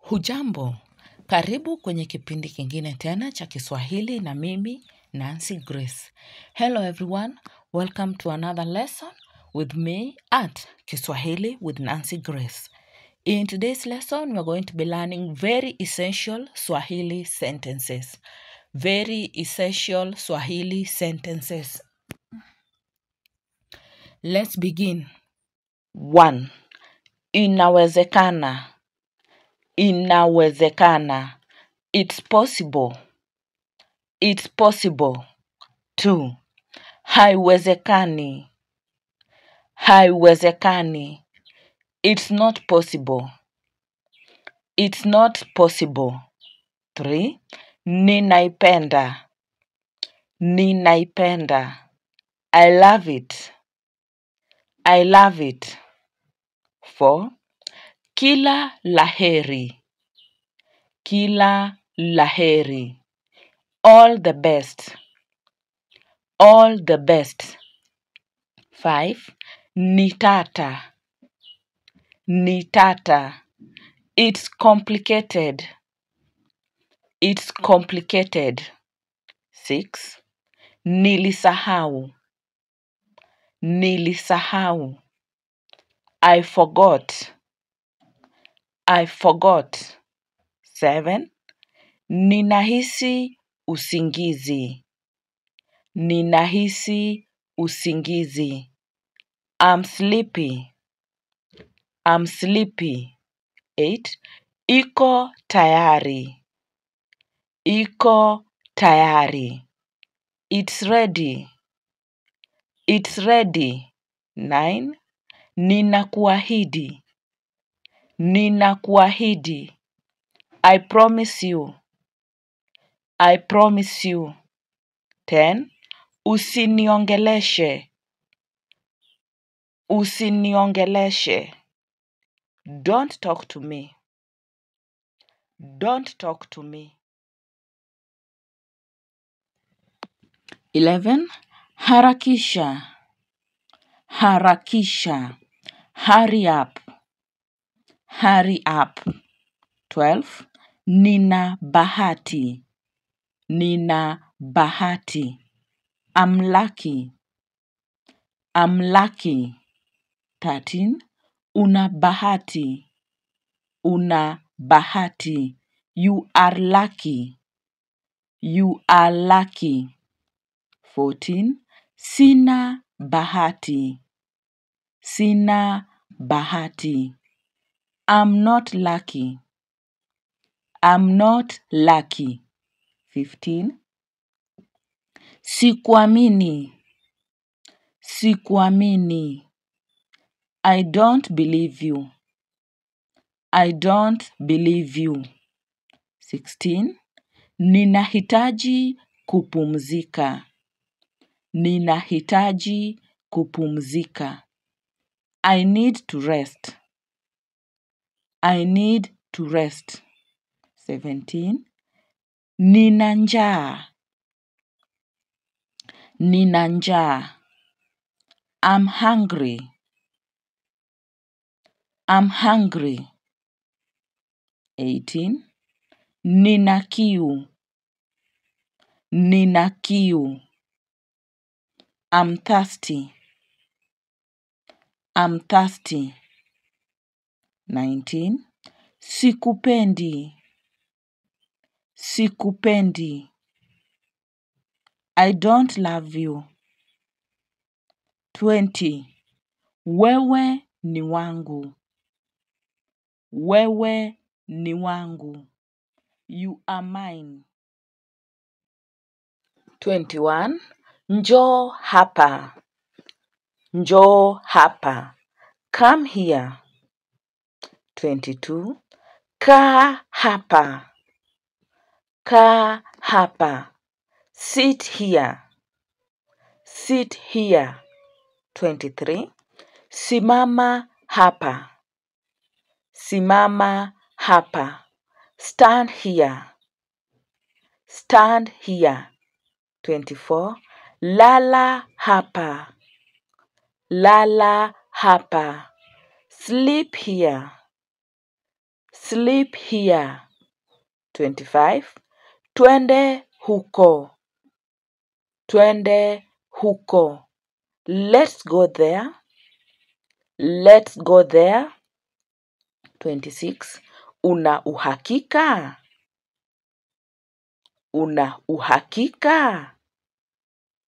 Hujambo, karibu kwenye kipindi kingine tena cha Kiswahili na mimi, Nancy Grace. Hello everyone, welcome to another lesson with me at Kiswahili with Nancy Grace. In today's lesson, we're going to be learning very essential Swahili sentences. Very essential Swahili sentences. Let's begin. 1. Inawezekana. Inawezekana. It's possible. It's possible. 2. Haiwezekani. Haiwezekani. It's not possible. It's not possible. 3. Ninaipenda. Ninaipenda. I love it. I love it. 4. Kila laheri. Kila laheri. All the best. All the best. 5. Nitata. Nitata. It's complicated. It's complicated. 6. Nilisahau. Nilisahau. I forgot. I forgot. 7. Ninahisi usingizi. Ninahisi usingizi. I'm sleepy. I'm sleepy. 8. Iko tayari. Iko tayari. It's ready. It's ready. 9. Ninakuahidi. Ninakuahidi. I promise you. I promise you. 10. Usiniongeleshe. Usiniongeleshe. Don't talk to me. Don't talk to me. 11. Harakisha. Harakisha. Hurry up. Hurry up. 12. Nina bahati. Nina bahati. I'm lucky. I'm lucky. 13. Una bahati. Una bahati. You are lucky. You are lucky. 14. Sina bahati. Sina bahati. I'm not lucky. I'm not lucky. 15. Sikuamini. Sikuamini. I don't believe you. I don't believe you. 16. Ninahitaji kupumzika. Ninahitaji kupumzika. I need to rest. I need to rest. 17. Nina njaa. Nina njaa. I'm hungry. I'm hungry. 18. Nina kiu. Nina kiu. I'm thirsty. I'm thirsty. 19. Sikupendi. Sikupendi. I don't love you. 20. Wewe ni wangu. Wewe ni wangu. You are mine. 21. Njoo hapa. Njoo hapa. Come here. 22. Kaa hapa. Kaa hapa. Sit here. Sit here. 23. Simama hapa. Simama hapa. Stand here. Stand here. 24. Lala hapa. Lala hapa. Sleep here. Sleep here. 25. Twende huko. Twende huko. Let's go there. Let's go there. 26. Una uhakika? Una uhakika?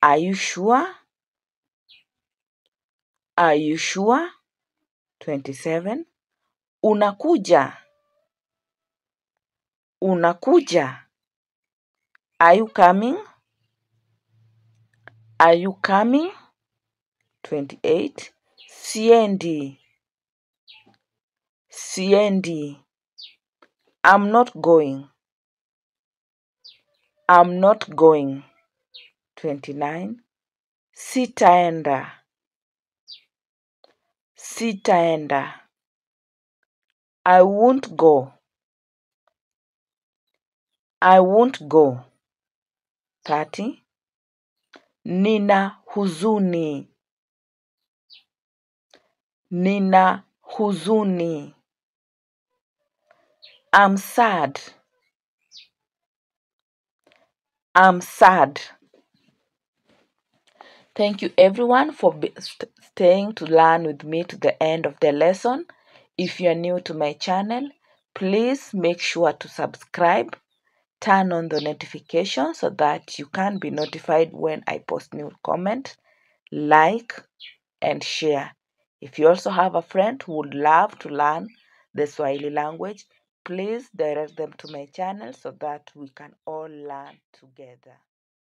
Are you sure? Are you sure? 27. Unakuja? Unakuja? Are you coming? Are you coming? 28. Siendi. Siendi. I'm not going. I'm not going. 29. Sitaenda. Sitaenda. I won't go. I won't go. 30. Nina huzuni. Nina huzuni. I'm sad. I'm sad. Thank you everyone for staying to learn with me to the end of the lesson. If you are new to my channel, please make sure to subscribe. Turn on the notification so that you can be notified when I post new comment, like, and share. If you also have a friend who would love to learn the Swahili language, please direct them to my channel so that we can all learn together.